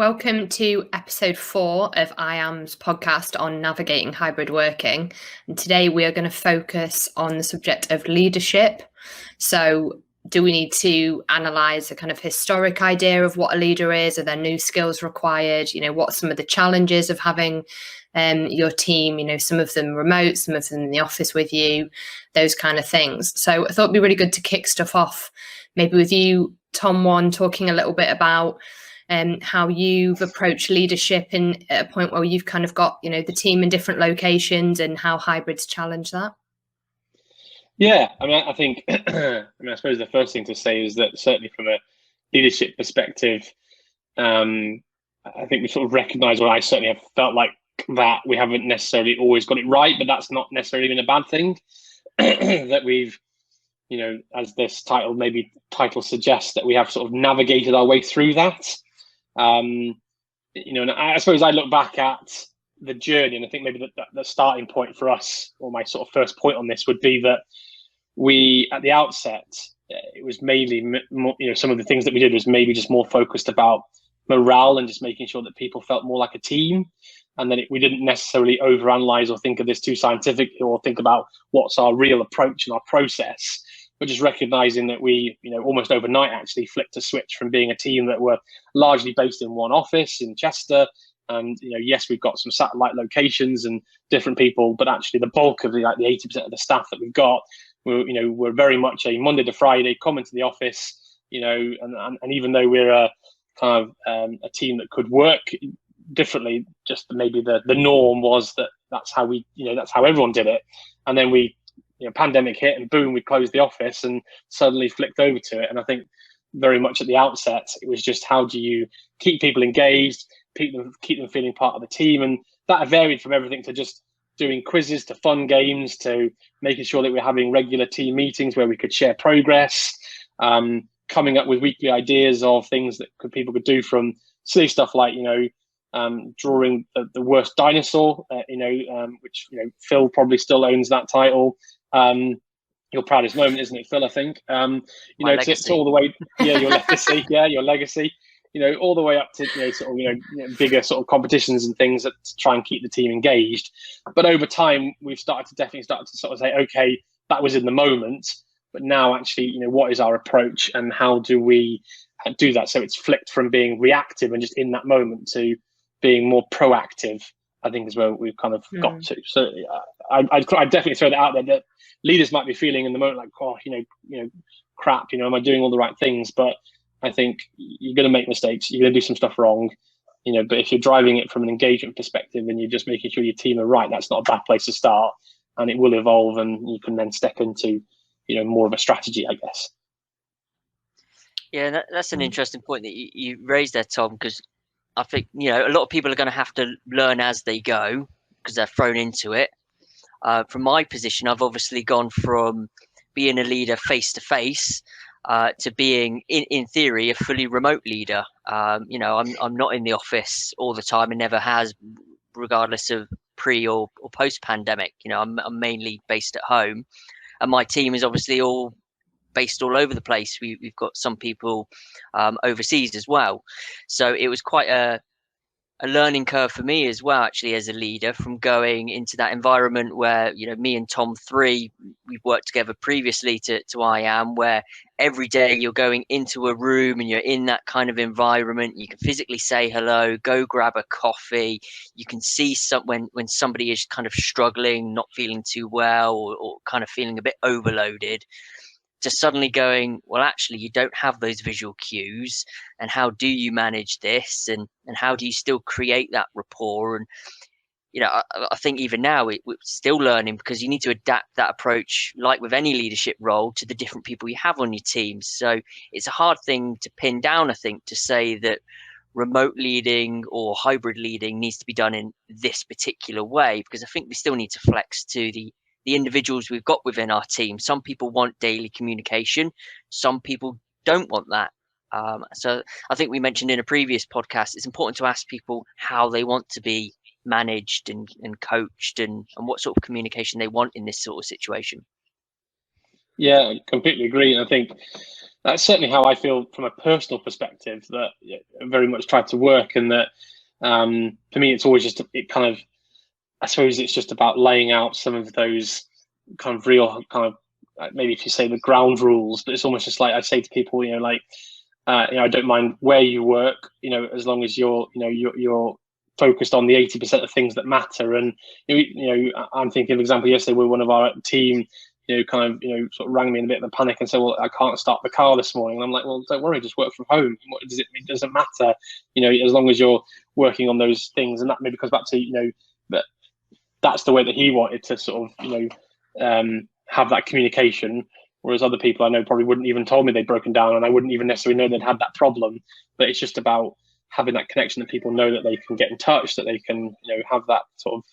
welcome to episode 4 of IAM's podcast on navigating hybrid working. And today we are going to focus on the subject of leadership. So do we need to analyse a kind of historic idea of what a leader is? Are there new skills required? What are some of the challenges of having your team, some of them remote, some of them in the office with you, those kind of things. So I thought it'd be really good to kick stuff off, maybe with you, Tom, talking a little bit about how you've approached leadership at a point where you've kind of got, the team in different locations and how hybrids challenge that. Yeah, I think, I suppose the first thing to say is that certainly from a leadership perspective, I think we sort of recognise, or I certainly have felt like that we haven't necessarily always got it right, but that's not necessarily been a bad thing. That we've, as this title suggests, that we have sort of navigated our way through that. And I suppose I look back at the journey, and I think maybe the starting point for us, or my sort of first point on this, would be that we, at the outset, it was mainly, some of the things that we did was maybe just more focused about morale and just making sure that people felt more like a team. And then we didn't necessarily overanalyze or think of this too scientifically, or think about what's our real approach and our process. But just recognizing that we, almost overnight actually flipped a switch from being a team that were largely based in one office in Chester. And, yes, we've got some satellite locations and different people, but actually the bulk of the 80% of the staff that we've got, we're very much a Monday to Friday, come into the office, and even though we're a kind of a team that could work differently, just maybe the norm was that's how we, that's how everyone did it. And then we, pandemic hit and boom, we closed the office and suddenly flicked over to it. And I think very much at the outset, it was just, how do you keep people engaged, keep them feeling part of the team? And that varied from everything to just doing quizzes, to fun games, to making sure that we're having regular team meetings where we could share progress, coming up with weekly ideas of things that people could do, from silly stuff like, drawing the worst dinosaur, which, Phill probably still owns that title. Your proudest moment, isn't it, Phill? I think, to all the way, your legacy, your legacy, all the way up to, bigger sort of competitions and things that to try and keep the team engaged. But over time, we've definitely started to sort of say, okay, that was in the moment, but now actually, what is our approach and how do we do that? So it's flipped from being reactive and just in that moment to being more proactive, I think, is where we've kind of got to. So I'd definitely throw that out there, that leaders might be feeling in the moment like, oh, crap, am I doing all the right things? But I think you're going to make mistakes. You're going to do some stuff wrong, but if you're driving it from an engagement perspective and you're just making sure your team are right, that's not a bad place to start, and it will evolve, and you can then step into, more of a strategy, I guess. Yeah, that's an interesting point that you raised there, Tom, because I think, a lot of people are going to have to learn as they go because they're thrown into it. From my position, I've obviously gone from being a leader face to face to being, in theory, a fully remote leader. I'm not in the office all the time, and never has, regardless of pre or post pandemic. I'm mainly based at home, and my team is obviously all based all over the place. We've got some people overseas as well, so it was quite a learning curve for me as well, actually, as a leader, from going into that environment where, me and Tom 3, we've worked together previously to IAM, where every day you're going into a room and you're in that kind of environment. You can physically say hello, go grab a coffee. You can see when somebody is kind of struggling, not feeling too well, or kind of feeling a bit overloaded, to suddenly going, well, actually, you don't have those visual cues, and how do you manage this, and how do you still create that rapport? And I think even now we're still learning, because you need to adapt that approach, like with any leadership role, to the different people you have on your team. So it's a hard thing to pin down, I think, to say that remote leading or hybrid leading needs to be done in this particular way, because I think we still need to flex to the individuals we've got within our team. Some people want daily communication, some people don't want that. So I think we mentioned in a previous podcast, it's important to ask people how they want to be managed and coached, and what sort of communication they want in this sort of situation. Yeah, I completely agree. And I think that's certainly how I feel from a personal perspective, that I very much tried to work. And that for me, it's always just, I suppose it's just about laying out some of those kind of real kind of, maybe if you say the ground rules, but it's almost just like I say to people, I don't mind where you work, as long as you're focused on the 80% of things that matter. And I'm thinking of an example yesterday where one of our team, sort of rang me in a bit of a panic and said, "Well, I can't start the car this morning." And I'm like, "Well, don't worry, just work from home. It doesn't matter, as long as you're working on those things." And that maybe comes back to that's the way that he wanted to sort of have that communication. Whereas other people I know probably wouldn't even told me they'd broken down, and I wouldn't even necessarily know they'd had that problem. But it's just about having that connection, that people know that they can get in touch, that they can, have that sort of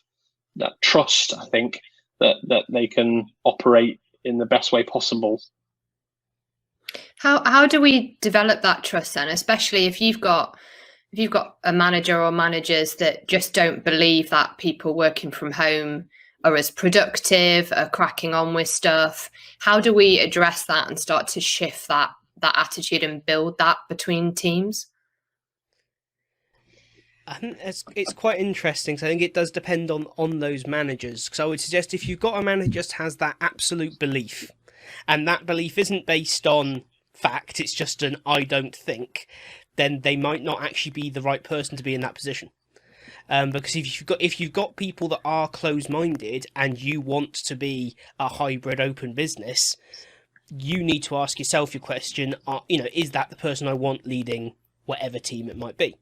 that trust. I think that they can operate in the best way possible. How do we develop that trust then, especially if you've got a manager or managers that just don't believe that people working from home are as productive, are cracking on with stuff? How do we address that and start to shift that attitude and build that between teams? I think it's quite interesting. So I think it does depend on those managers. Because I would suggest if you've got a manager just has that absolute belief, and that belief isn't based on fact, it's just an I don't think, then they might not actually be the right person to be in that position. Because if you've got people that are closed-minded and you want to be a hybrid open business, you need to ask yourself your question: is that the person I want leading whatever team it might be?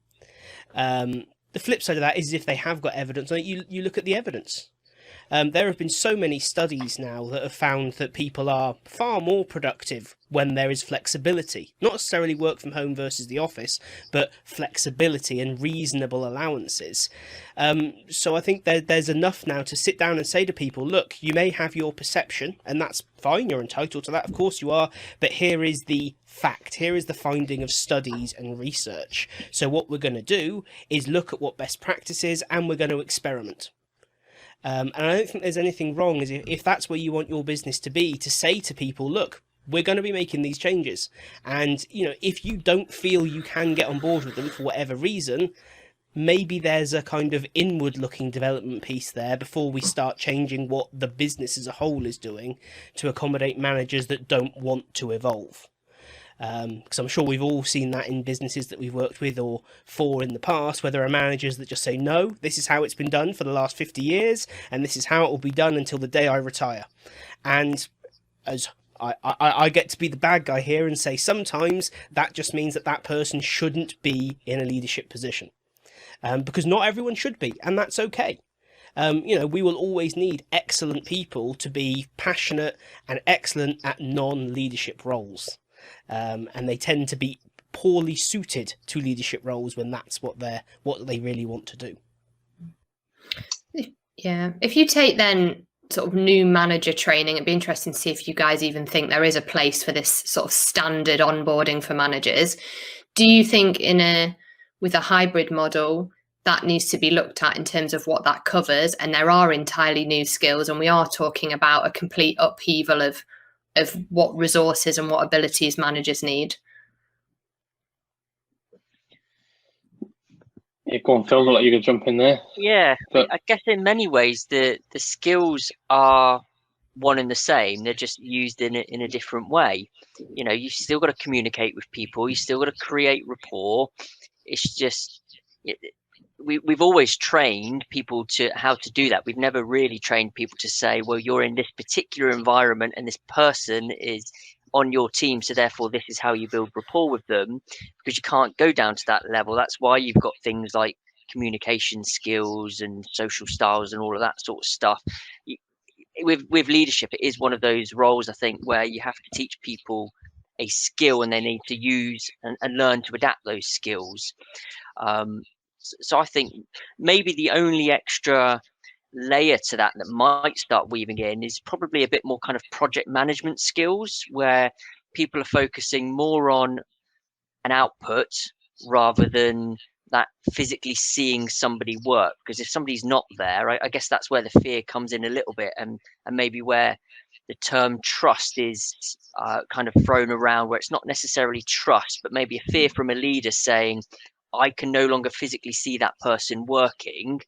The flip side of that is if they have got evidence, you look at the evidence. There have been so many studies now that have found that people are far more productive when there is flexibility. Not necessarily work from home versus the office, but flexibility and reasonable allowances. So I think there's enough now to sit down and say to people, look, you may have your perception, and that's fine, you're entitled to that, of course you are, but here is the fact, here is the finding of studies and research. So what we're going to do is look at what best practice is, and we're going to experiment. And I don't think there's anything wrong is if that's where you want your business to be, to say to people, look, we're going to be making these changes. And, if you don't feel you can get on board with them for whatever reason, maybe there's a kind of inward looking development piece there before we start changing what the business as a whole is doing to accommodate managers that don't want to evolve. Because I'm sure we've all seen that in businesses that we've worked with or for in the past, where there are managers that just say, no, this is how it's been done for the last 50 years, and this is how it will be done until the day I retire. And as I get to be the bad guy here and say sometimes that just means that person shouldn't be in a leadership position. Because not everyone should be, and that's okay. We will always need excellent people to be passionate and excellent at non-leadership roles. And they tend to be poorly suited to leadership roles when that's what they really want to do. Yeah. If you take then sort of new manager training, it'd be interesting to see if you guys even think there is a place for this sort of standard onboarding for managers. Do you think with a hybrid model that needs to be looked at in terms of what that covers, and there are entirely new skills, and we are talking about a complete upheaval of what resources and what abilities managers need? Yeah, go on, Phill. I'll let you go jump in there. Yeah, I guess in many ways the skills are one and the same. They're just used in a different way. You've still got to communicate with people. You still got to create rapport. It's just we've always trained people to how to do that. We've never really trained people to say, well, you're in this particular environment and this person is on your team, so therefore this is how you build rapport with them, because you can't go down to that level. That's why you've got things like communication skills and social styles and all of that sort of stuff. With leadership, it is one of those roles, I think, where you have to teach people a skill and they need to use and learn to adapt those skills. So I think maybe the only extra layer to that might start weaving in is probably a bit more kind of project management skills, where people are focusing more on an output rather than that physically seeing somebody work, because if somebody's not there, I guess that's where the fear comes in a little bit, and maybe where the term trust is kind of thrown around, where it's not necessarily trust, but maybe a fear from a leader saying, I can no longer physically see that person working.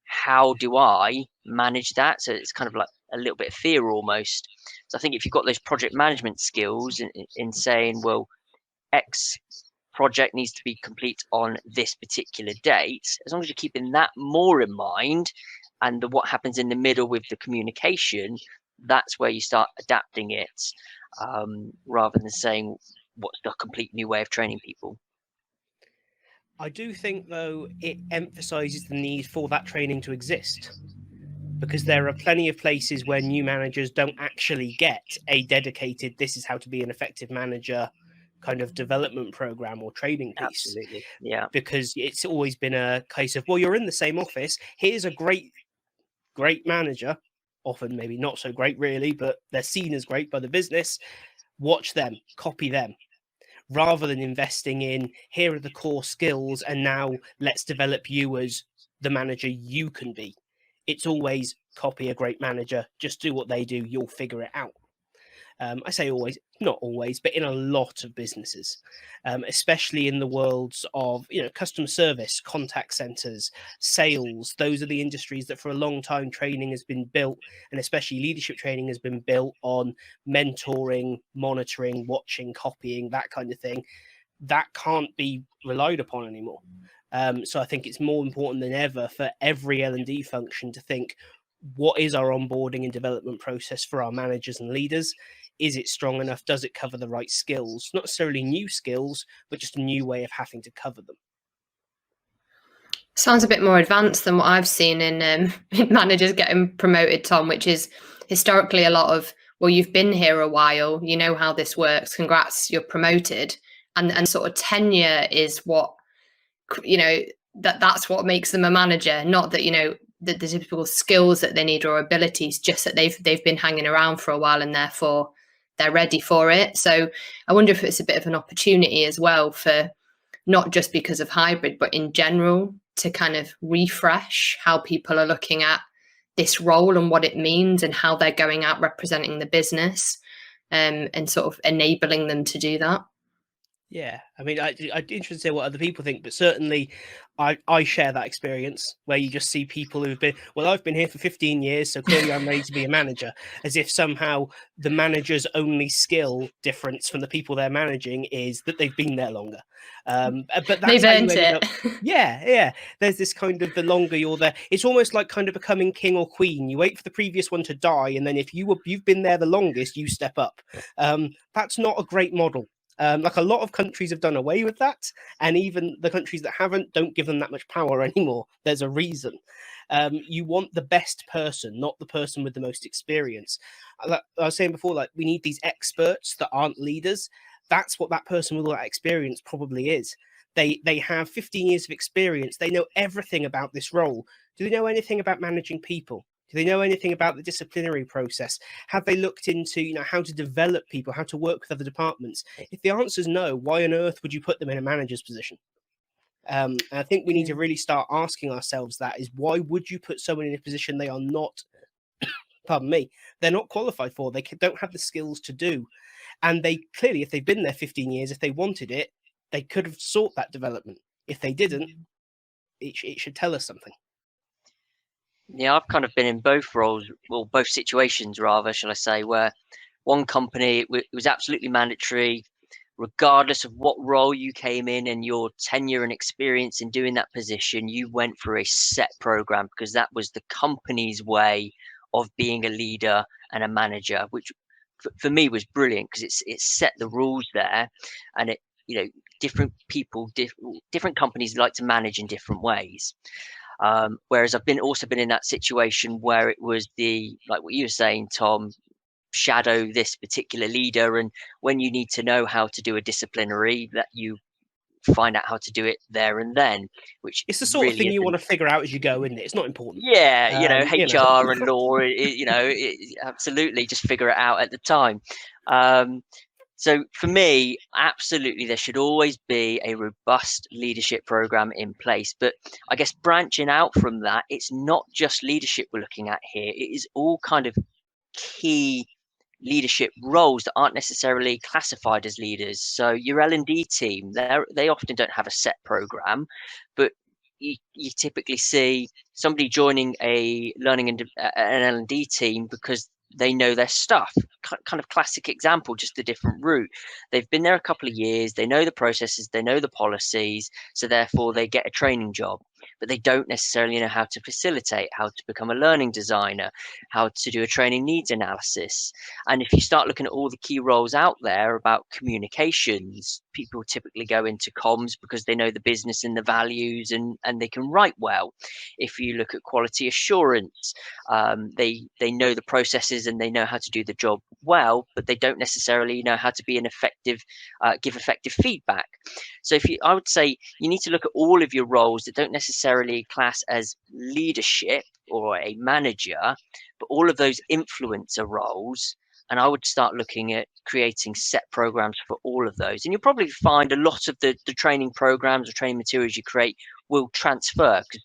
How do I manage that? So it's kind of like a little bit of fear almost. So I think if you've got those project management skills in saying, well, X project needs to be complete on this particular date, as long as you're keeping that more in mind, and what happens in the middle with the communication, that's where you start adapting it, rather than saying what's the complete new way of training people. I do think, though, it emphasises the need for that training to exist, because there are plenty of places where new managers don't actually get a dedicated, this is how to be an effective manager kind of development program or training piece. Absolutely, yeah. Because it's always been a case of, well, you're in the same office, here's a great manager, often maybe not so great really, but they're seen as great by the business, watch them, copy them, rather than investing in, here are the core skills and now let's develop you as the manager you can be. It's always copy a great manager, just do what they do, you'll figure it out. I say always, not always, but in a lot of businesses, especially in the worlds of customer service, contact centers, sales. Those are the industries that for a long time training has been built, and especially leadership training has been built on mentoring, monitoring, watching, copying, that kind of thing. That can't be relied upon anymore. So I think it's more important than ever for every L&D function to think, what is our onboarding and development process for our managers and leaders? Is it strong enough? Does it cover the right skills? Not necessarily new skills, but just a new way of having to cover them. Sounds a bit more advanced than what I've seen in managers getting promoted, Tom, which is historically a lot of, well, you've been here a while, you know how this works, congrats, you're promoted. And sort of tenure is what, that's what makes them a manager, not that, the typical skills that they need or abilities, just that they've been hanging around for a while and therefore they're ready for it. So I wonder if it's a bit of an opportunity as well, for not just because of hybrid, but in general, to kind of refresh how people are looking at this role and what it means and how they're going out representing the business, and sort of enabling them to do that. Yeah, I mean, I'm interested to say what other people think, but certainly I share that experience where you just see people who've been, well, I've been here for 15 years, so clearly I'm ready to be a manager, as if somehow the manager's only skill difference from the people they're managing is that they've been there longer. But that's They've how you earned ended it. up. Yeah. There's this kind of, the longer you're there, it's almost like kind of becoming king or queen. You wait for the previous one to die, and then if you've been there the longest, you step up. That's not a great model. Like a lot of countries have done away with that, and even the countries that haven't don't give them that much power anymore. There's a reason. You want the best person, not the person with the most experience. Like I was saying before, like we need these experts that aren't leaders. That's what that person with all that experience probably is. They have 15 years of experience. They know everything about this role. Do they know anything about managing people? Do they know anything about the disciplinary process? Have they looked into, how to develop people, how to work with other departments? If the answer is no, why on earth would you put them in a manager's position? And I think we need to really start asking ourselves that, is why would you put someone in a position they are not, pardon me, they're not qualified for, they don't have the skills to do. And they clearly, if they've been there 15 years, if they wanted it, they could have sought that development. If they didn't, it should tell us something. Yeah, I've kind of been in both roles, well, both situations rather, shall I say, where one company, it was absolutely mandatory, regardless of what role you came in and your tenure and experience in doing that position, you went for a set program, because that was the company's way of being a leader and a manager, which for me was brilliant, because it set the rules there. And it, different people, different companies like to manage in different ways. Whereas I've also been in that situation where it was like what you were saying, Tom, shadow this particular leader, and when you need to know how to do a disciplinary, that you find out how to do it there and then, which it's the sort of thing you want to figure out as you go, isn't it? It's not important. Yeah, HR and law, absolutely, just figure it out at the time. So for me, absolutely, there should always be a robust leadership program in place. But I guess branching out from that, it's not just leadership we're looking at here. It is all kind of key leadership roles that aren't necessarily classified as leaders. So your L&D team, they often don't have a set program, but you typically see somebody joining a learning and an L&D team because they know their stuff. Kind of classic example, just a different route. They've been there a couple of years, they know the processes, they know the policies, so therefore they get a training job, but they don't necessarily know how to facilitate, how to become a learning designer, how to do a training needs analysis. And if you start looking at all the key roles out there about communications, people typically go into comms because they know the business and the values, and they can write well. If you look at quality assurance, they know the processes and they know how to do the job well, but they don't necessarily know how to be an effective, give effective feedback. So I would say you need to look at all of your roles that don't necessarily class as leadership or a manager, but all of those influencer roles. And I would start looking at creating set programs for all of those. And you'll probably find a lot of the training programs or training materials you create will transfer, because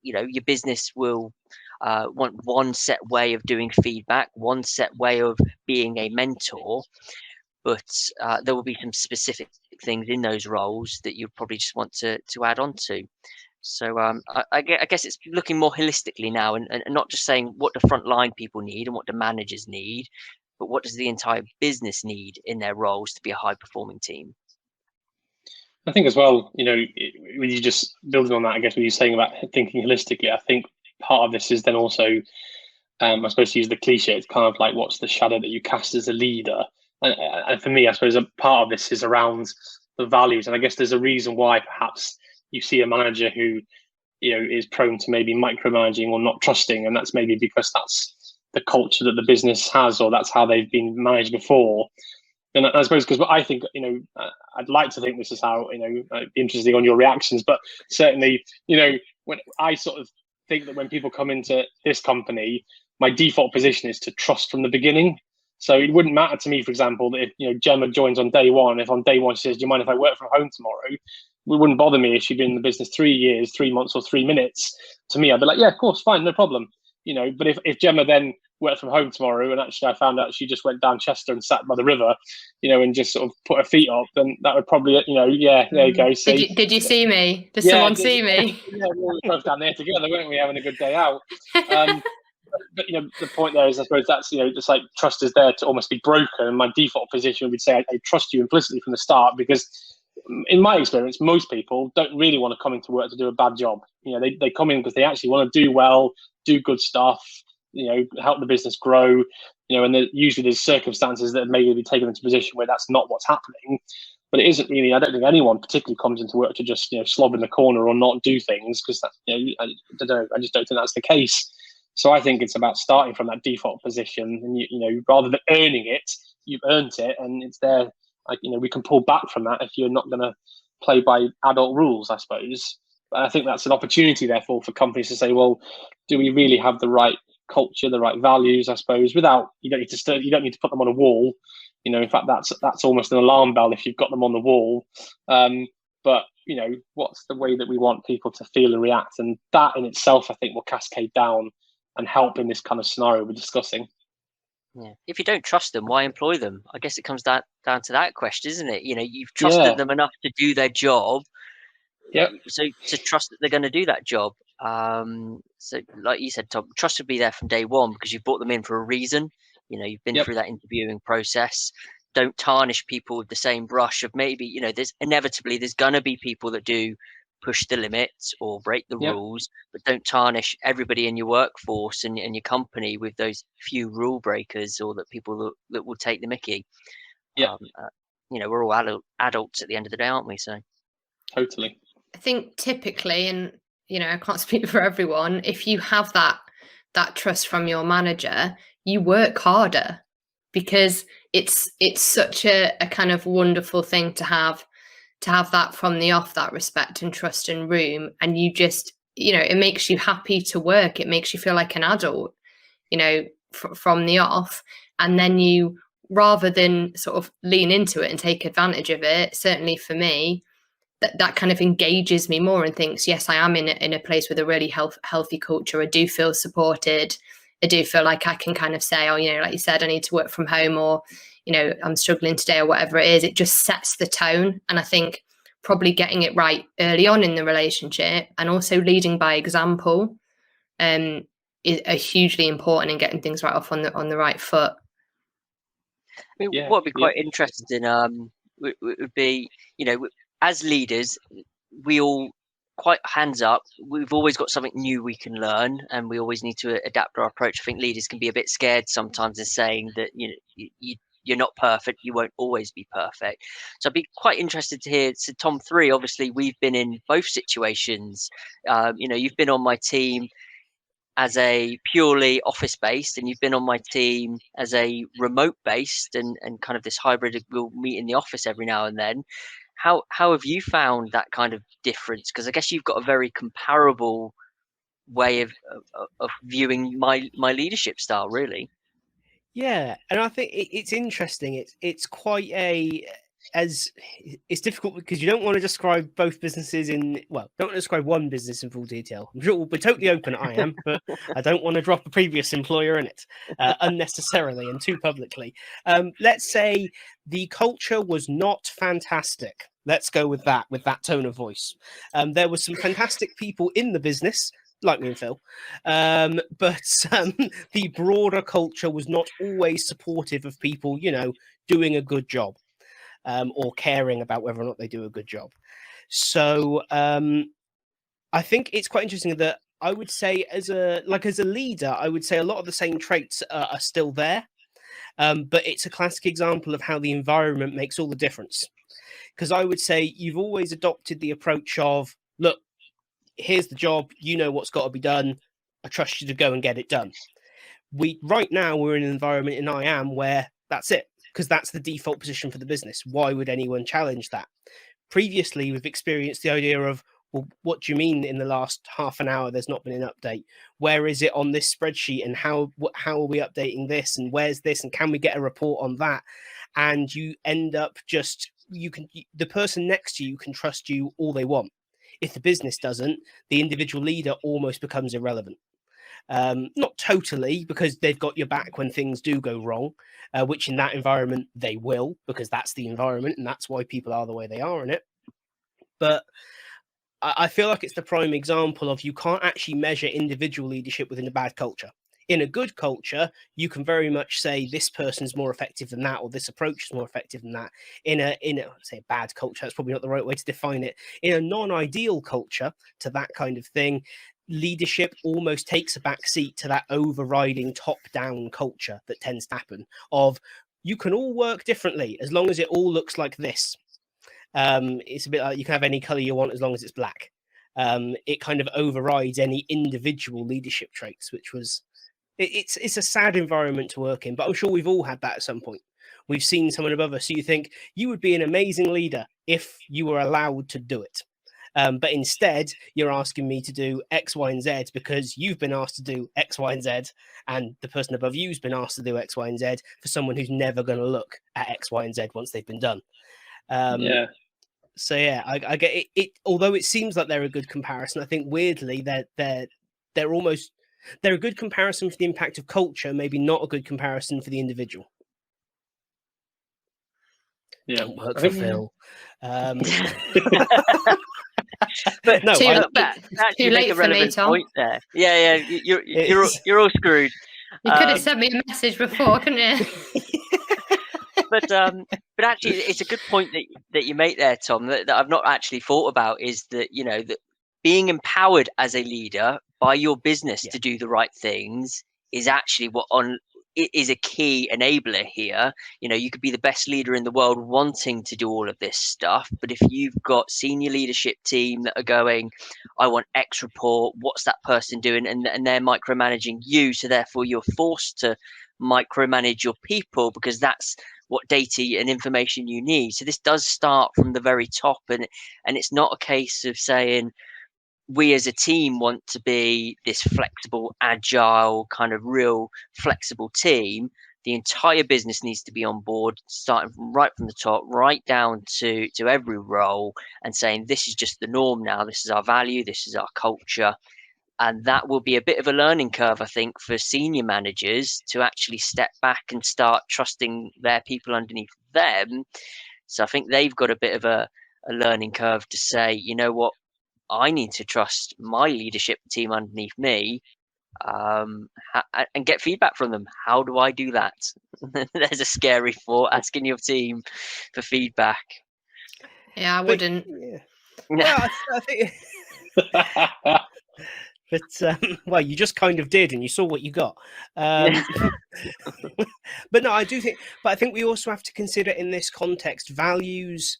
your business will want one set way of doing feedback, one set way of being a mentor, but there will be some specific things in those roles that you probably just want to add on to. So I guess it's looking more holistically now, and not just saying what the frontline people need and what the managers need, but what does the entire business need in their roles to be a high performing team. I think as well, when you just building on that, I guess what you're saying about thinking holistically, I think part of this is then also, I suppose to use the cliche, it's kind of like what's the shadow that you cast as a leader. And for me, I suppose a part of this is around the values. And I guess there's a reason why perhaps you see a manager who, is prone to maybe micromanaging or not trusting. And that's maybe because that's the culture that the business has, or that's how they've been managed before. And I suppose because I think, I'd like to think this is how, I'd be interested on your reactions, but certainly, when I sort of think that when people come into this company, my default position is to trust from the beginning. So it wouldn't matter to me, for example, that if, Gemma joins on day one, if on day one she says, do you mind if I work from home tomorrow? It wouldn't bother me if she'd been in the business 3 years, 3 months or 3 minutes. To me, I'd be like, yeah, of course, fine, no problem. But if Gemma then worked from home tomorrow and actually I found out she just went down Chester and sat by the river, and just sort of put her feet up, then that would probably, yeah, there you go. See, did you see me? Did someone see me? Yeah, we were both down there together, weren't we, having a good day out? But the point there is, I suppose that's just like trust is there to almost be broken. And my default position would say I trust you implicitly from the start, because in my experience, most people don't really want to come into work to do a bad job. They come in because they actually want to do well, do good stuff, help the business grow, and usually there's circumstances that maybe be taken into a position where that's not what's happening. But it isn't really, I don't think anyone particularly comes into work to just, slob in the corner or not do things, because that, I just don't think that's the case. So I think it's about starting from that default position, and rather than earning it, you've earned it, and it's there. We can pull back from that if you're not going to play by adult rules, I suppose. But I think that's an opportunity, therefore, for companies to say, well, do we really have the right culture, the right values? I suppose without you don't need to put them on a wall. In fact, that's almost an alarm bell if you've got them on the wall. But what's the way that we want people to feel and react, and that in itself, I think, will cascade down and help in this kind of scenario we're discussing. Yeah. If you don't trust them, why employ them? I guess it comes down to that question, isn't it? You've trusted them enough to do their job. Yeah. So to trust that they're going to do that job. So like you said, Tom, trust would be there from day one because you've brought them in for a reason. You've been through that interviewing process. Don't tarnish people with the same brush of maybe, there's going to be people that do push the limits or break the rules, but don't tarnish everybody in your workforce and your company with those few rule breakers or that people that will take the mickey. We're all adults at the end of the day, aren't we? So totally. I think typically, and I can't speak for everyone, if you have that trust from your manager, you work harder, because it's such a kind of wonderful thing to have that from the off, that respect and trust and room, and you just it makes you happy to work, it makes you feel like an adult from the off, and then you rather than sort of lean into it and take advantage of it, certainly for me, that kind of engages me more and thinks, yes, I am in a place with a really healthy culture. I do feel supported. I do feel like I can kind of say, oh, you know, like you said, I need to work from home, or, you know, I'm struggling today, or whatever it is. It just sets the tone. And I think probably getting it right early on in the relationship, and also leading by example, is hugely important in getting things right off on the right foot. I mean, what would be quite interesting would be, you know, as leaders, we all quite hands up. We've always got something new we can learn, and we always need to adapt our approach. I think leaders can be a bit scared sometimes in saying that, you know, you're not perfect. You won't always be perfect. So I'd be quite interested to hear. So Tom 3, obviously, we've been in both situations. You know, you've been on my team as a purely office based, and you've been on my team as a remote based, and kind of this hybrid, we'll meet in the office every now and then. How have you found that kind of difference? Because I guess you've got a very comparable way of viewing my leadership style, really. Yeah, and I think it's interesting. It's quite it's difficult because you don't want to describe both businesses don't want to describe one business in full detail. I'm sure we'll be totally open. I am, but I don't want to drop a previous employer in it unnecessarily and too publicly. Let's say the culture was not fantastic. Let's go with that tone of voice. There were some fantastic people in the business, like me and Phill, but the broader culture was not always supportive of people, you know, doing a good job, or caring about whether or not they do a good job. So I think it's quite interesting that I would say as a leader, I would say a lot of the same traits are still there, but it's a classic example of how the environment makes all the difference. Because I would say you've always adopted the approach of, look, here's the job, you know what's got to be done, I trust you to go and get it done. Right now we're in an environment in IAM where that's it, because that's the default position for the business. Why would anyone challenge that? Previously, we've experienced the idea of, well, what do you mean in the last half an hour there's not been an update? Where is it on this spreadsheet, and how are we updating this, and where's this, and can we get a report on that? And you end up just, the person next to you can trust you all they want. If the business doesn't, the individual leader almost becomes irrelevant. Not totally, because they've got your back when things do go wrong, which in that environment they will, because that's the environment and that's why people are the way they are in it. But I feel like it's the prime example of, you can't actually measure individual leadership within a bad culture. In a good culture, you can very much say this person's more effective than that, or this approach is more effective than that. In a say bad culture, that's probably not the right way to define it. In a non-ideal culture to that kind of thing, leadership almost takes a back seat to that overriding top-down culture that tends to happen of, you can all work differently as long as it all looks like this. It's a bit like, you can have any color you want as long as it's black. It kind of overrides any individual leadership traits, which was, it's a sad environment to work in, but I'm sure we've all had that at some point. We've seen someone above us, so you think you would be an amazing leader if you were allowed to do it. But instead, you're asking me to do X, Y, and Z because you've been asked to do X, Y, and Z, and the person above you's been asked to do X, Y, and Z for someone who's never going to look at X, Y, and Z once they've been done. So yeah, I get it. Although it seems like they're a good comparison, I think weirdly they're a good comparison for the impact of culture, maybe not a good comparison for the individual. Yeah, don't work for Phill. But no, you make a relevant point there. Yeah, you're all screwed. You could have sent me a message before, couldn't you? But actually, it's a good point that you make there, Tom, that I've not actually thought about, is that, you know, that being empowered as a leader by your business to do the right things is actually is a key enabler here. You know, you could be the best leader in the world wanting to do all of this stuff, but if you've got senior leadership team that are going, I want X report, what's that person doing, and they're micromanaging you, so therefore you're forced to micromanage your people because that's what data and information you need. So this does start from the very top, and it's not a case of saying, we as a team want to be this flexible, agile, kind of real flexible team. the entire business needs to be on board, starting from the top, right down to every role, and saying this is just the norm now. This is our value. This is our culture. And that will be a bit of a learning curve, I think, for senior managers to actually step back and start trusting their people underneath them. So I think they've got a bit of a learning curve to say, you know what, I need to trust my leadership team underneath me, and get feedback from them. How do I do that? There's a scary thought, asking your team for feedback. Yeah, I wouldn't. Yeah. Well, I think... But well, you just kind of did, and you saw what you got. But no, I do think. But I think we also have to consider in this context values.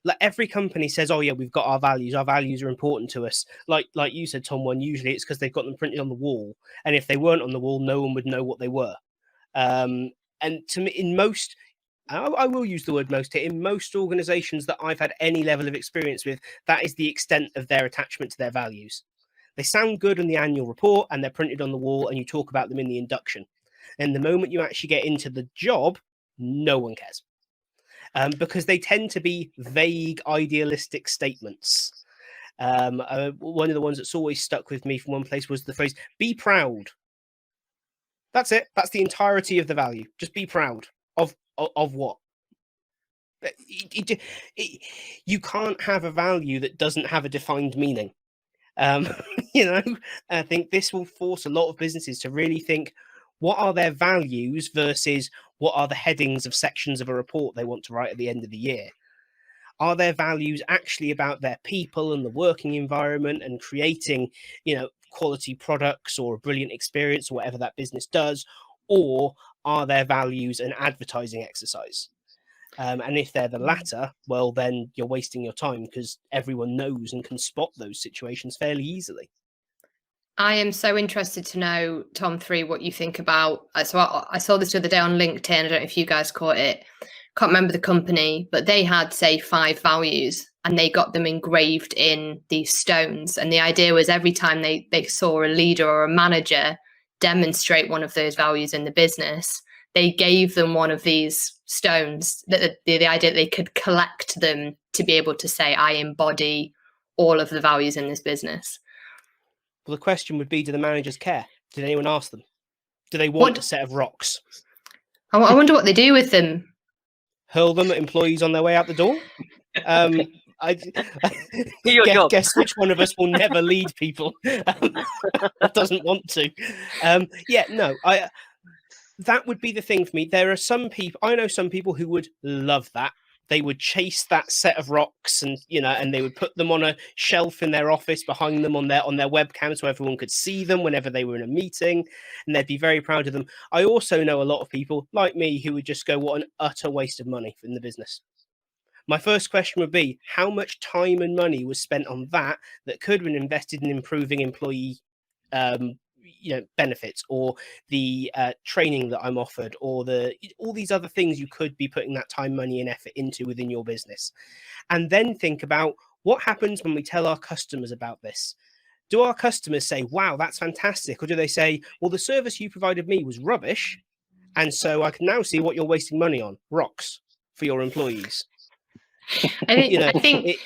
Like every company says, "Oh yeah, we've got our values. Our values are important to us." Like you said, Tom. One usually it's because they've got them printed on the wall, and if they weren't on the wall, no one would know what they were. And to me, in most. I will use the word most here. In most organizations that I've had any level of experience with, that is the extent of their attachment to their values. They sound good in the annual report and they're printed on the wall and you talk about them in the induction. And the moment you actually get into the job, no one cares. Because they tend to be vague, idealistic statements. One of the ones that's always stuck with me from one place was the phrase, be proud. That's it. That's the entirety of the value. Just be proud of what? You can't have a value that doesn't have a defined meaning. I think this will force a lot of businesses to really think, what are their values versus what are the headings of sections of a report they want to write at the end of the year? Are their values actually about their people and the working environment and creating, quality products or a brilliant experience or whatever that business does? Or are their values an advertising exercise? And if they're the latter, well, then you're wasting your time because everyone knows and can spot those situations fairly easily. I am so interested to know, Tom 3, what you think about. So I saw this the other day on LinkedIn. I don't know if you guys caught it. Can't remember the company, but they had, say, 5 values and they got them engraved in these stones. And the idea was every time they saw a leader or a manager demonstrate one of those values in the business, they gave them one of these stones, the idea that they could collect them to be able to say, I embody all of the values in this business. Well, the question would be, do the managers care? Did anyone ask them? Do they want a set of rocks? I wonder what they do with them. Hurl them at employees on their way out the door? Guess which one of us will never lead people that doesn't want to. That would be the thing for me. There are some people, I know some people who would love that. They would chase that set of rocks and they would put them on a shelf in their office behind them on their webcam so everyone could see them whenever they were in a meeting, and they'd be very proud of them. I also know a lot of people like me who would just go, what an utter waste of money in the business. My first question would be, how much time and money was spent on that could have been invested in improving employee benefits, or the training that I'm offered, or all these other things you could be putting that time, money and effort into within your business. And then think about what happens when we tell our customers about this. Do our customers say, wow, that's fantastic? Or do they say, well, the service you provided me was rubbish, and so I can now see what you're wasting money on, rocks for your employees? I think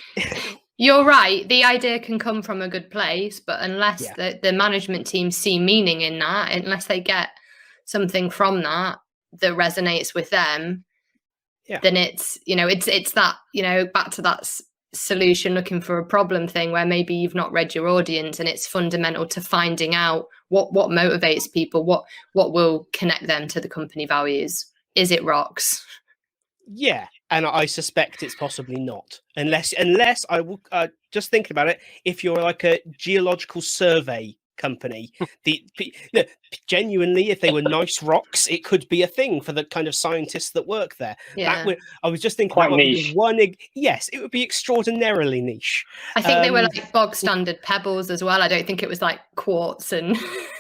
you're right. The idea can come from a good place, but unless the management team see meaning in that, unless they get something from that resonates with them, then it's that, back to that solution looking for a problem thing, where maybe you've not read your audience, and it's fundamental to finding out what motivates people, what will connect them to the company values. Is it rocks? Yeah. And I suspect it's possibly not, unless I will just thinking about it. If you're like a geological survey company, genuinely, if they were nice rocks, it could be a thing for the kind of scientists that work there. Yeah. I was just thinking quite that niche. Yes, it would be extraordinarily niche. I think they were like bog standard pebbles as well. I don't think it was like quartz and.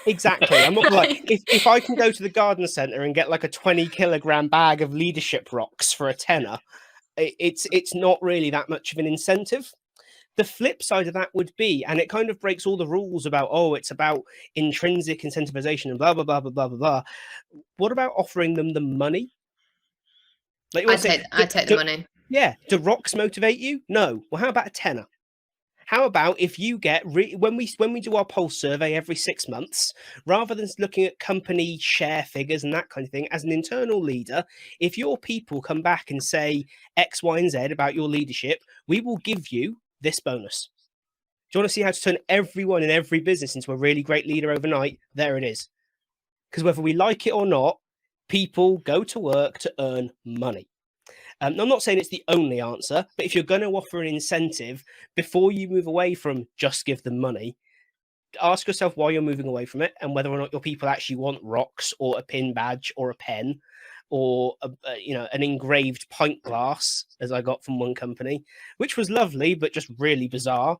Exactly. I'm not like if I can go to the garden centre and get like a 20-kilogram bag of leadership rocks for a tenner, it's not really that much of an incentive. the flip side of that would be, and it kind of breaks all the rules about, oh, it's about intrinsic incentivization and blah, blah, blah, blah, blah, blah, blah. What about offering them the money? Like I'd take the money. Yeah. Do rocks motivate you? No. Well, how about a tenner? How about if you get when we do our pulse survey every 6 months, rather than looking at company share figures and that kind of thing, as an internal leader, if your people come back and say X, Y, and Z about your leadership, we will give you this bonus. Do you want to see how to turn everyone in every business into a really great leader overnight? There it is. Because whether we like it or not, people go to work to earn money. I'm not saying it's the only answer, but if you're going to offer an incentive before you move away from just give them money, ask yourself why you're moving away from it and whether or not your people actually want rocks or a pin badge or a pen or an engraved pint glass, as I got from one company, which was lovely but just really bizarre.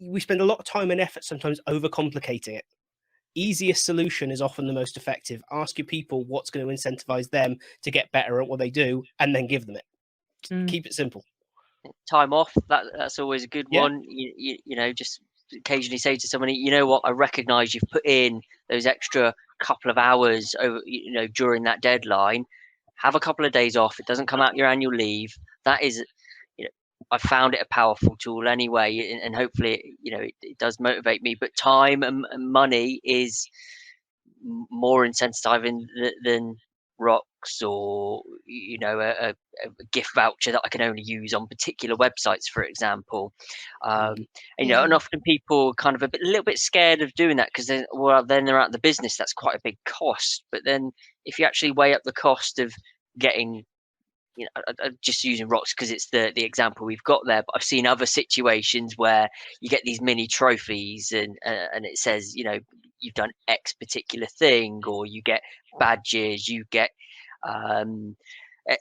We spend a lot of time and effort sometimes overcomplicating it. Easiest solution is often the most effective. Ask your people what's going to incentivize them to get better at what they do, and then give them it. Keep it simple. Time off, that's always a good one. You know, just occasionally say to somebody, you know what, I recognize you've put in those extra couple of hours over, during that deadline. Have a couple of days off. It doesn't come out your annual leave. That is, I found it a powerful tool anyway, and hopefully, it does motivate me. But time and money is more incentivizing than rocks or a gift voucher that I can only use on particular websites, for example. And often people are kind of a little bit scared of doing that because then they're out of the business. That's quite a big cost. But then if you actually weigh up the cost of getting, just using rocks because it's the example we've got there, but I've seen other situations where you get these mini trophies and it says, you've done X particular thing, or you get badges, you get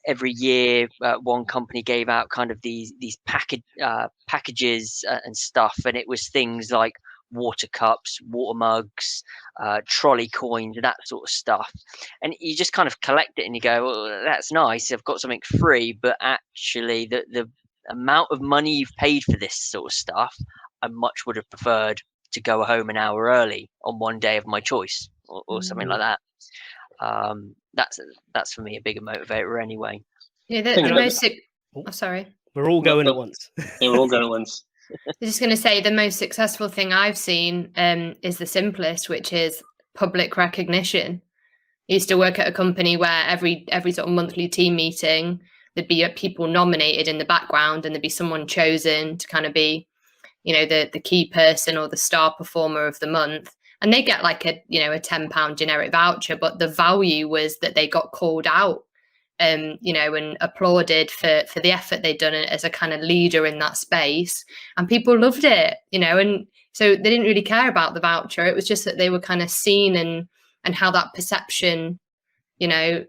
every year one company gave out kind of these packages and stuff, and it was things like water cups, water mugs, trolley coins, that sort of stuff. And you just kind of collect it and you go, well, that's nice, I've got something free, but actually the amount of money you've paid for this sort of stuff, I much would have preferred to go home an hour early on one day of my choice, or something like that. That's for me a bigger motivator anyway. Yeah, the most. Sorry. We're all going at once. Yeah, we're all going at once. I was just going to say the most successful thing I've seen is the simplest, which is public recognition. I used to work at a company where every sort of monthly team meeting, there'd be people nominated in the background, and there'd be someone chosen to kind of be, the key person or the star performer of the month. And they get like a £10 generic voucher, but the value was that they got called out, and applauded for the effort they'd done as a kind of leader in that space, and people loved it, and so they didn't really care about the voucher. It was just that they were kind of seen and how that perception, that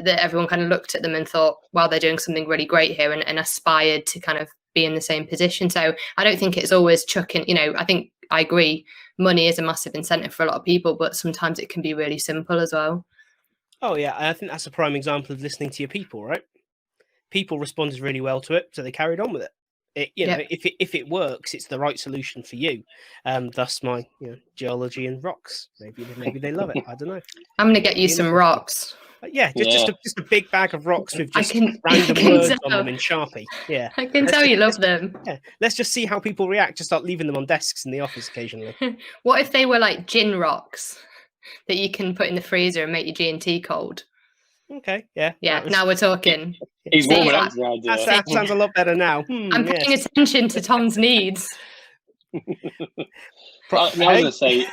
everyone kind of looked at them and thought, wow, they're doing something really great here, and aspired to kind of be in the same position. So I don't think it's always chucking, I think I agree, money is a massive incentive for a lot of people, but sometimes it can be really simple as well. Oh yeah, I think that's a prime example of listening to your people, right? People responded really well to it, so they carried on with it. If it works, it's the right solution for you. Thus my geology and rocks. Maybe they love it. I don't know. I'm gonna get you some rocks. Just a big bag of rocks with just random words on them in Sharpie. Yeah, I can tell you love them. Yeah, let's just see how people react. Just start leaving them on desks in the office occasionally. What if they were like gin rocks that you can put in the freezer and make your G&T cold? Okay, yeah. Now we're talking. He's warming up to the idea. That sounds a lot better now. I'm paying attention to Tom's needs. I was going to say,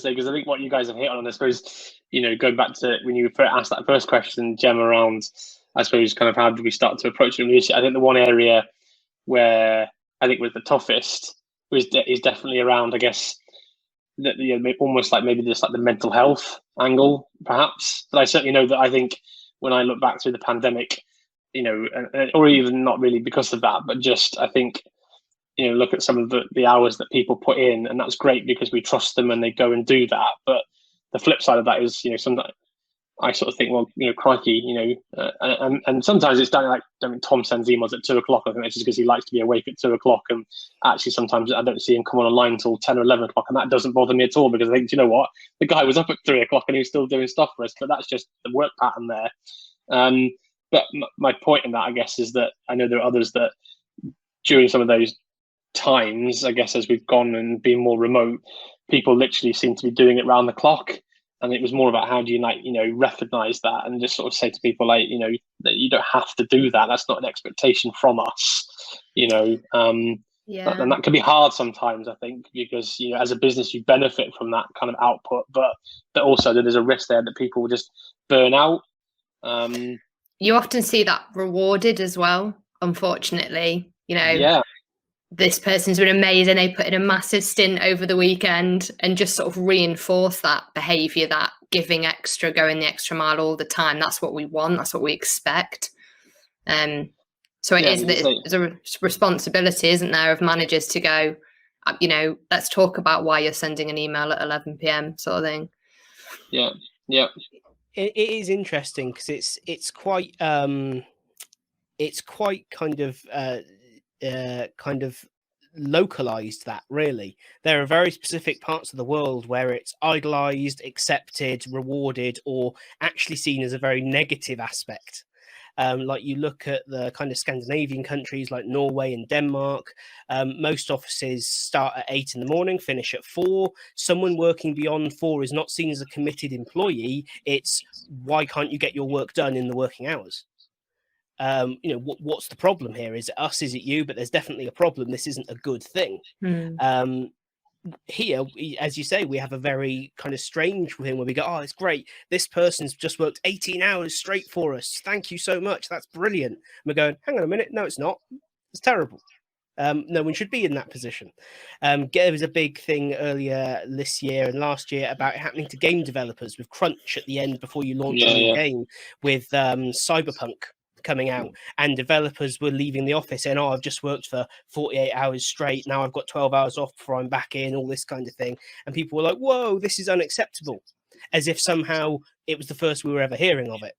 because I think what you guys have hit on, I suppose, going back to when you asked that first question, Gemma, around, I suppose, kind of how did we start to approach it? I think the one area where I think was the toughest is definitely around, I guess, almost like maybe just like the mental health angle, perhaps. But I certainly know that I think when I look back through the pandemic, or even not really because of that, but just I think, look at some of the hours that people put in, and that's great because we trust them and they go and do that. But the flip side of that is, sometimes I sort of think, well, crikey, and sometimes it's done like, I mean, Tom sends emails at 2:00. I think that's just because he likes to be awake at 2:00. And actually, sometimes I don't see him come online until 10 or 11 o'clock. And that doesn't bother me at all, because I think, you know what? The guy was up at 3:00 and he was still doing stuff for us, but that's just the work pattern there. But my point in that, I guess, is that I know there are others that during some of those times, I guess, as we've gone and been more remote, people literally seem to be doing it round the clock. And it was more about how do you recognize that and just sort of say to people that you don't have to do that. That's not an expectation from us, Yeah. And that can be hard sometimes, I think, because as a business you benefit from that kind of output, but also there's a risk there that people will just burn out. You often see that rewarded as well, unfortunately. Yeah. This person's been amazing. They put in a massive stint over the weekend, and just sort of reinforce that behaviour, that giving extra, going the extra mile all the time. That's what we want. That's what we expect. So there's a responsibility, isn't there, of managers to go, let's talk about why you're sending an email at 11 p.m. sort of thing. Yeah. It is interesting because it's quite kind of localized. That really, there are very specific parts of the world where it's idolized, accepted, rewarded, or actually seen as a very negative aspect. Like you look at the kind of Scandinavian countries like Norway and Denmark, most offices start at 8 a.m, finish at 4. Someone working beyond 4 is not seen as a committed employee. It's why can't you get your work done in the working hours? What's the problem here? Is it us? Is it you? But there's definitely a problem. This isn't a good thing. Here, as you say, we have a very kind of strange thing where we go, oh, it's great. This person's just worked 18 hours straight for us. Thank you so much. That's brilliant. And we're going, hang on a minute. No, it's not. It's terrible. No one should be in that position. There was a big thing earlier this year and last year about it happening to game developers with crunch at the end before you launch a new game, with Cyberpunk coming out, and developers were leaving the office and I've just worked for 48 hours straight, now I've got 12 hours off before I'm back in, all this kind of thing. And people were like, whoa, this is unacceptable, as if somehow it was the first we were ever hearing of it.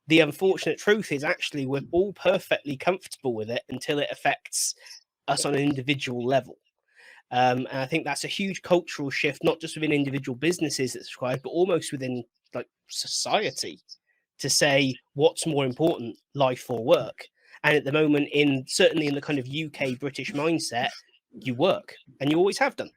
The unfortunate truth is actually we're all perfectly comfortable with it until it affects us on an individual level. And I think that's a huge cultural shift, not just within individual businesses that's required, but almost within like society, to say what's more important, life or work. And at the moment, certainly in the kind of UK British mindset, you work, and you always have done.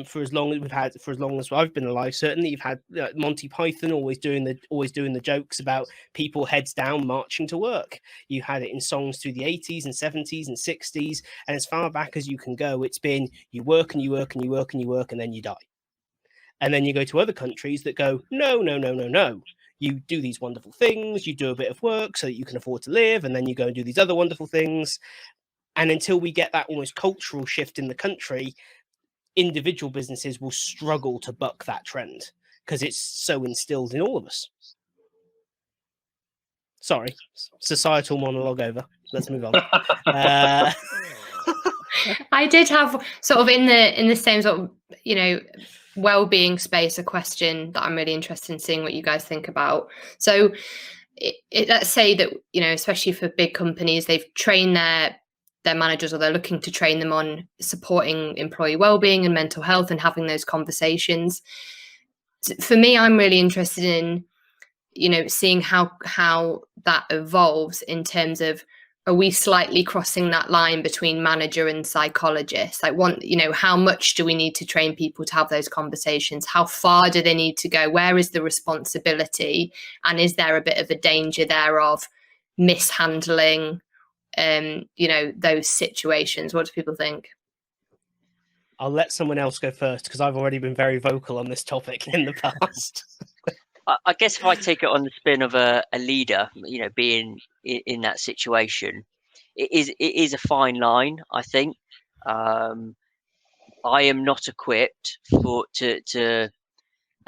For as long as I've been alive, certainly you've had Monty Python always doing the jokes about people heads down marching to work. You had it in songs through the 80s and 70s and 60s, and as far back as you can go, it's been you work and you work and you work and you work and then you die. And then you go to other countries that go, no. You do these wonderful things, you do a bit of work so that you can afford to live, and then you go and do these other wonderful things. And until we get that almost cultural shift in the country, individual businesses will struggle to buck that trend because it's so instilled in all of us. Sorry, societal monologue over. Let's move on. I did have sort of in the same sort of, well-being space, a question that I'm really interested in seeing what you guys think about. So let's say that, especially for big companies, they've trained their managers, or they're looking to train them on supporting employee well-being and mental health and having those conversations. For me, I'm really interested in, seeing how that evolves in terms of, are we slightly crossing that line between manager and psychologist? Like, how much do we need to train people to have those conversations? How far do they need to go? Where is the responsibility? And is there a bit of a danger there of mishandling, those situations? What do people think? I'll let someone else go first because I've already been very vocal on this topic in the past. I guess if I take it on the spin of a leader, being in that situation, it is a fine line, I think. I am not equipped to,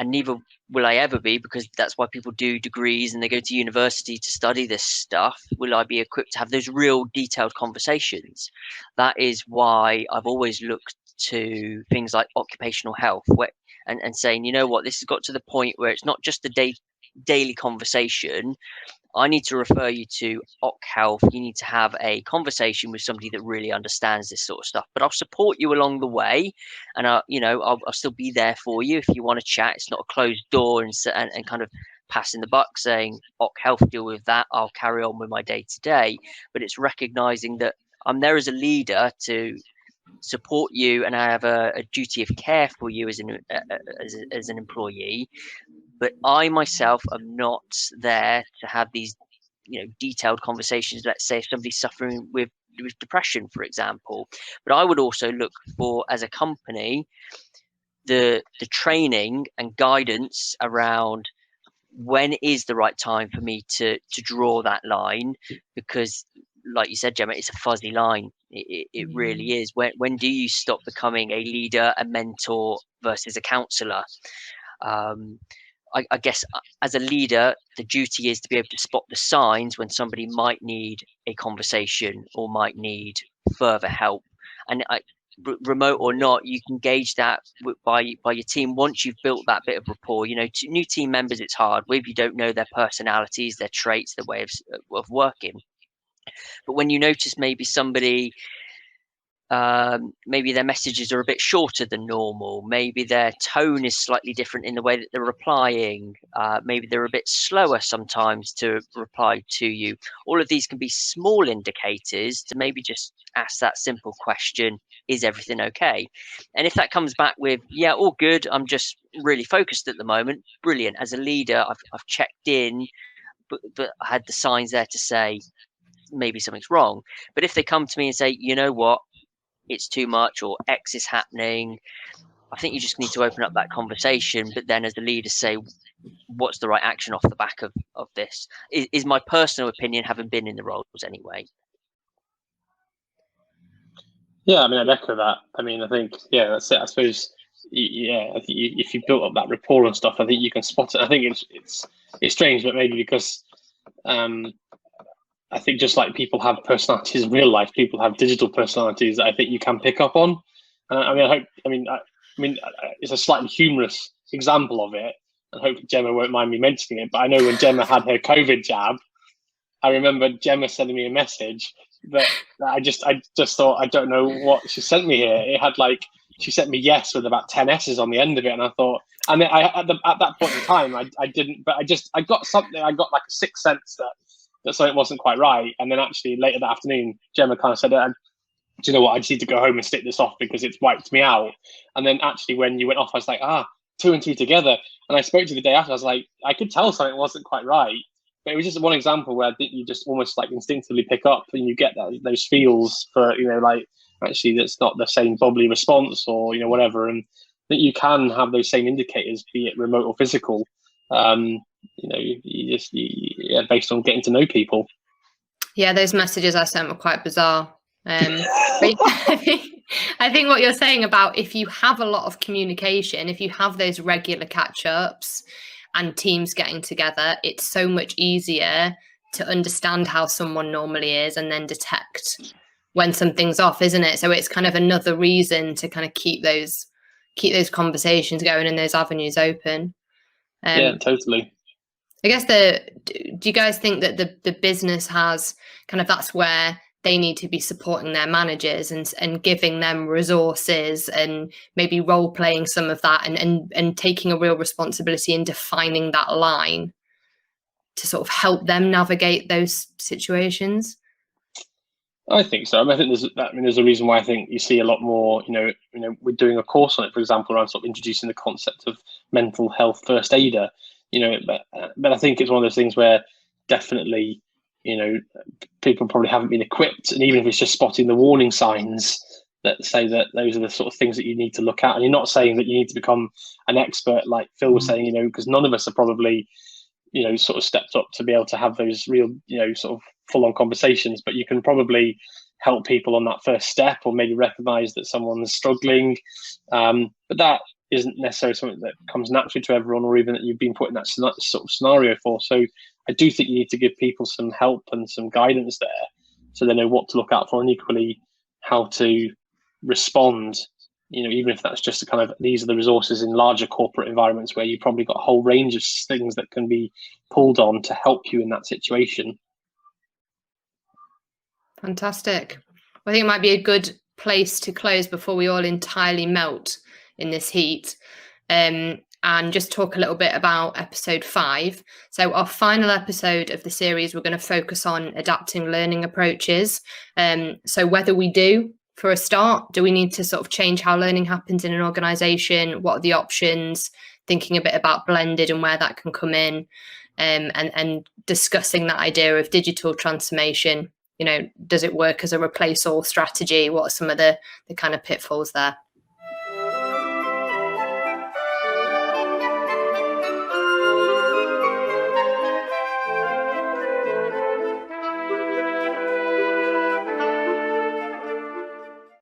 and neither will I ever be, because that's why people do degrees and they go to university to study this stuff. Will I be equipped to have those real detailed conversations? That is why I've always looked to things like occupational health, and saying, this has got to the point where it's not just the daily conversation, I need to refer you to Oc Health. You need to have a conversation with somebody that really understands this sort of stuff. But I'll support you along the way, and I'll still be there for you if you want to chat. It's not a closed door and kind of passing the buck saying Oc Health deal with that. I'll carry on with my day to day. But it's recognizing that I'm there as a leader to support you, and I have a duty of care for you as an employee. But I myself am not there to have these, detailed conversations. Let's say if somebody's suffering with depression, for example. But I would also look for, as a company, the training and guidance around when is the right time for me to draw that line, because like you said, Gemma, it's a fuzzy line. It really is. When do you stop becoming a leader, a mentor versus a counselor? I guess as a leader, the duty is to be able to spot the signs when somebody might need a conversation or might need further help. And remote or not, you can gauge that by your team once you've built that bit of rapport. New team members, it's hard with. You don't know their personalities, their traits, their way of working. But when you notice maybe somebody, maybe their messages are a bit shorter than normal, maybe their tone is slightly different in the way that they're replying, maybe they're a bit slower sometimes to reply to you. All of these can be small indicators to maybe just ask that simple question, is everything okay? And if that comes back with, yeah, all good, I'm just really focused at the moment, brilliant. As a leader, I've checked in, but I had the signs there to say maybe something's wrong. But if they come to me and say, you know what, it's too much, or X is happening, I think you just need to open up that conversation, but then as the leader say, what's the right action off the back of this? Is my personal opinion, having been in the roles anyway. Yeah, I mean, I'd echo that. I mean, I think, yeah, that's it. I suppose, yeah, I think if you built up that rapport and stuff, I think you can spot it. I think it's strange, but maybe because I think just like people have personalities in real life, people have digital personalities that I think you can pick up on. I mean, it's a slightly humorous example of it, and hopefully Gemma won't mind me mentioning it. But I know when Gemma had her COVID jab, I remember Gemma sending me a message that I just thought, I don't know what she sent me here. It had she sent me yes with about 10 S's on the end of it, and I thought, and at that point in time, I didn't, but I got something. I got like a sixth sense that something wasn't quite right. And then actually later that afternoon, Gemma kind of said, do you know what, I just need to go home and stick this off because it's wiped me out. And then actually when you went off, I was like, 2 and 2 together. And I spoke to you the day after, I was like, I could tell something wasn't quite right. But it was just one example where I think you just almost like instinctively pick up and you get those feels for, actually that's not the same bubbly response or, whatever. And that you can have those same indicators, be it remote or physical. Based on getting to know people. Yeah, those messages I sent were quite bizarre. But I think what you're saying about if you have a lot of communication, if you have those regular catch-ups and teams getting together, it's so much easier to understand how someone normally is and then detect when something's off, isn't it? So it's kind of another reason to kind of keep those conversations going and those avenues open. Yeah, totally. I guess do you guys think that the business has kind of, that's where they need to be supporting their managers and giving them resources and maybe role playing some of that and taking a real responsibility in defining that line to sort of help them navigate those situations? I think so. I think there's a reason why I think you see a lot more, we're doing a course on it, for example, around sort of introducing the concept of mental health first aider. But I think it's one of those things where definitely, people probably haven't been equipped, and even if it's just spotting the warning signs that say that those are the sort of things that you need to look at. And you're not saying that you need to become an expert, like Phill was saying, because none of us are probably, sort of stepped up to be able to have those real, sort of full-on conversations. But you can probably help people on that first step, or maybe recognize that someone's struggling. But that isn't necessarily something that comes naturally to everyone, or even that you've been put in that sort of scenario for. So I do think you need to give people some help and some guidance there, so they know what to look out for, and equally how to respond even if that's just a kind of, these are the resources in larger corporate environments where you've probably got a whole range of things that can be pulled on to help you in that situation. Fantastic. I think it might be a good place to close before we all entirely melt in this heat. And just talk a little bit about episode 5. So our final episode of the series, we're going to focus on adapting learning approaches. So whether we do, for a start, do we need to sort of change how learning happens in an organisation? What are the options? Thinking a bit about blended and where that can come in, and discussing that idea of digital transformation. Does it work as a replace all strategy? What are some of the kind of pitfalls there?